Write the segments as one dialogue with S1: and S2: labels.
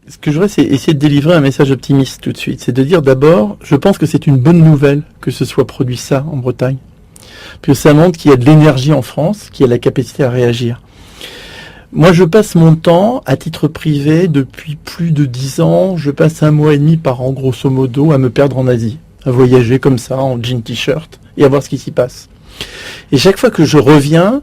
S1: Ce que je voudrais, c'est essayer de délivrer un message optimiste tout de suite. C'est de dire d'abord, je pense que c'est une bonne nouvelle que ce soit produit ça en Bretagne. Puis ça montre qu'il y a de l'énergie en France, qu'il y a la capacité à réagir. Moi, je passe mon temps, à titre privé, depuis plus de 10 ans, je passe 1 mois et demi par an, grosso modo, à me perdre en Asie, à voyager comme ça, en jean t-shirt, et à voir ce qui s'y passe. Et chaque fois que je reviens,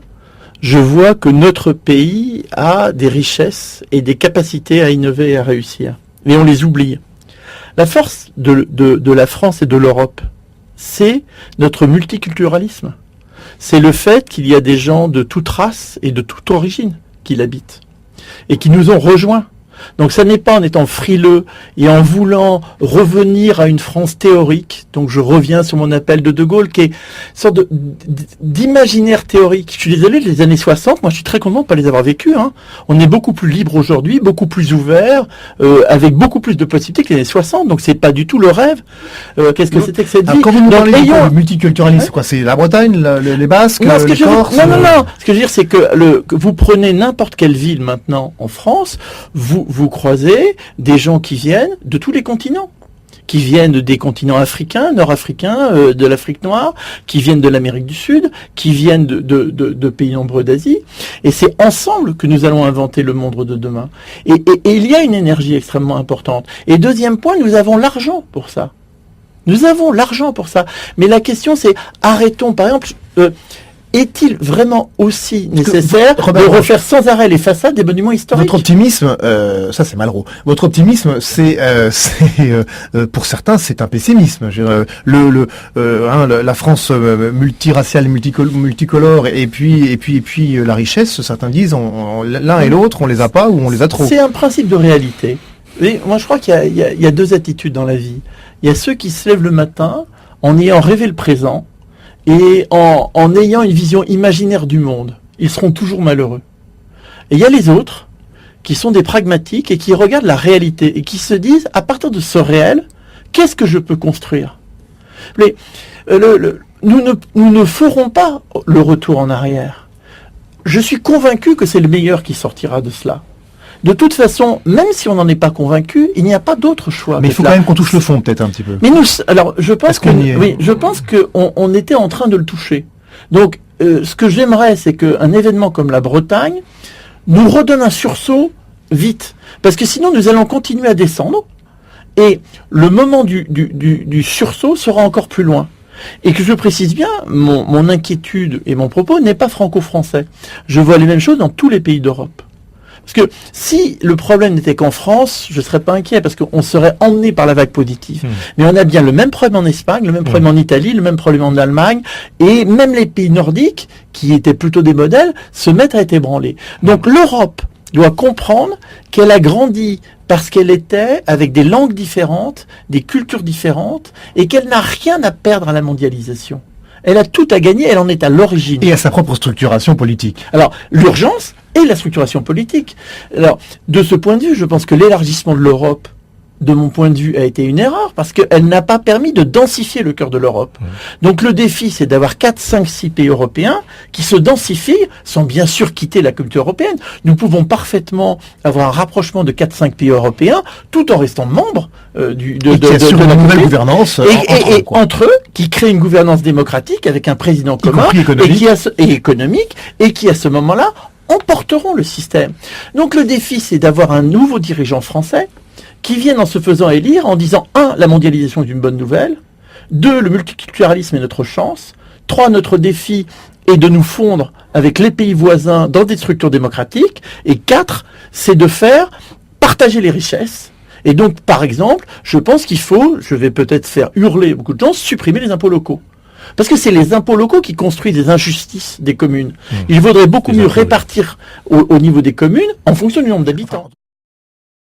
S1: je vois que notre pays a des richesses et des capacités à innover et à réussir. Mais on les oublie. La force de la France et de l'Europe, c'est notre multiculturalisme. C'est le fait qu'il y a des gens de toute race et de toute origine qui l'habitent et qui nous ont rejoints. Donc ça n'est pas en étant frileux et en voulant revenir à une France théorique, donc je reviens sur mon appel de De Gaulle, qui est une sorte d'imaginaire théorique. Je suis désolé, les années 60, moi je suis très content de ne pas les avoir vécues. Hein. On est beaucoup plus libre aujourd'hui, beaucoup plus ouvert, avec beaucoup plus de possibilités que les années 60, donc c'est pas du tout le rêve. Qu'est-ce que c'était que cette vie?
S2: Quand vous nous parlez du multiculturalisme, quoi, c'est la Bretagne, les Basques, les Corses?
S1: Non. Ce que je veux dire, c'est que vous prenez n'importe quelle ville maintenant en France, vous croisez des gens qui viennent de tous les continents, qui viennent des continents africains, nord-africains, de l'Afrique noire, qui viennent de l'Amérique du Sud, qui viennent de pays nombreux d'Asie. Et c'est ensemble que nous allons inventer le monde de demain. Et il y a une énergie extrêmement importante. Et deuxième point, nous avons l'argent pour ça. Nous avons l'argent pour ça. Mais la question, c'est, arrêtons, par exemple... est-il vraiment aussi nécessaire de refaire sans arrêt les façades des monuments historiques?
S2: Votre optimisme, ça c'est Malraux. Votre optimisme, c'est pour certains, c'est un pessimisme. La France multiraciale, multicolore, et puis la richesse. Certains disent, l'un et l'autre, on les a pas ou on les a trop.
S1: C'est un principe de réalité. Et moi, je crois qu'il y a deux attitudes dans la vie. Il y a ceux qui se lèvent le matin en ayant rêvé le présent. Et en ayant une vision imaginaire du monde, ils seront toujours malheureux. Et il y a les autres, qui sont des pragmatiques et qui regardent la réalité et qui se disent, à partir de ce réel, qu'est-ce que je peux construire? Mais nous ne ferons pas le retour en arrière. Je suis convaincu que c'est le meilleur qui sortira de cela. De toute façon, même si on n'en est pas convaincu, il n'y a pas d'autre choix.
S2: Mais il faut quand même qu'on touche le fond, peut-être un petit peu.
S1: Mais je pense qu'on était en train de le toucher. Donc, ce que j'aimerais, c'est qu'un événement comme la Bretagne nous redonne un sursaut vite. Parce que sinon, nous allons continuer à descendre. Et le moment du sursaut sera encore plus loin. Et que je précise bien, mon inquiétude et mon propos n'est pas franco-français. Je vois les mêmes choses dans tous les pays d'Europe. Parce que si le problème n'était qu'en France, je ne serais pas inquiet, parce qu'on serait emmené par la vague positive. Mais on a bien le même problème en Espagne, le même problème en Italie, le même problème en Allemagne, et même les pays nordiques, qui étaient plutôt des modèles, se mettent à être ébranlés. Donc l'Europe doit comprendre qu'elle a grandi parce qu'elle était avec des langues différentes, des cultures différentes, et qu'elle n'a rien à perdre à la mondialisation. Elle a tout à gagner, elle en est à l'origine.
S2: Et à sa propre structuration politique.
S1: Alors, l'urgence et la structuration politique. Alors, de ce point de vue, je pense que l'élargissement de l'Europe, de mon point de vue, a été une erreur, parce qu'elle n'a pas permis de densifier le cœur de l'Europe. Donc le défi, c'est d'avoir 4, 5, 6 pays européens qui se densifient, sans bien sûr quitter la culture européenne. Nous pouvons parfaitement avoir un rapprochement de 4, 5 pays européens, tout en restant membres
S2: de la nouvelle gouvernance.
S1: Et entre eux, qui créent une gouvernance démocratique avec un président commun, et économique, et qui à ce moment-là, emporteront le système. Donc le défi, c'est d'avoir un nouveau dirigeant français qui viennent en se faisant élire en disant 1. La mondialisation est une bonne nouvelle, 2. Le multiculturalisme est notre chance, 3. Notre défi est de nous fondre avec les pays voisins dans des structures démocratiques, et 4. C'est de faire partager les richesses. Et donc, par exemple, je pense qu'il faut, je vais peut-être faire hurler beaucoup de gens, supprimer les impôts locaux. Parce que c'est les impôts locaux qui construisent les injustices des communes. Il vaudrait beaucoup mieux répartir au niveau des communes en fonction du nombre d'habitants.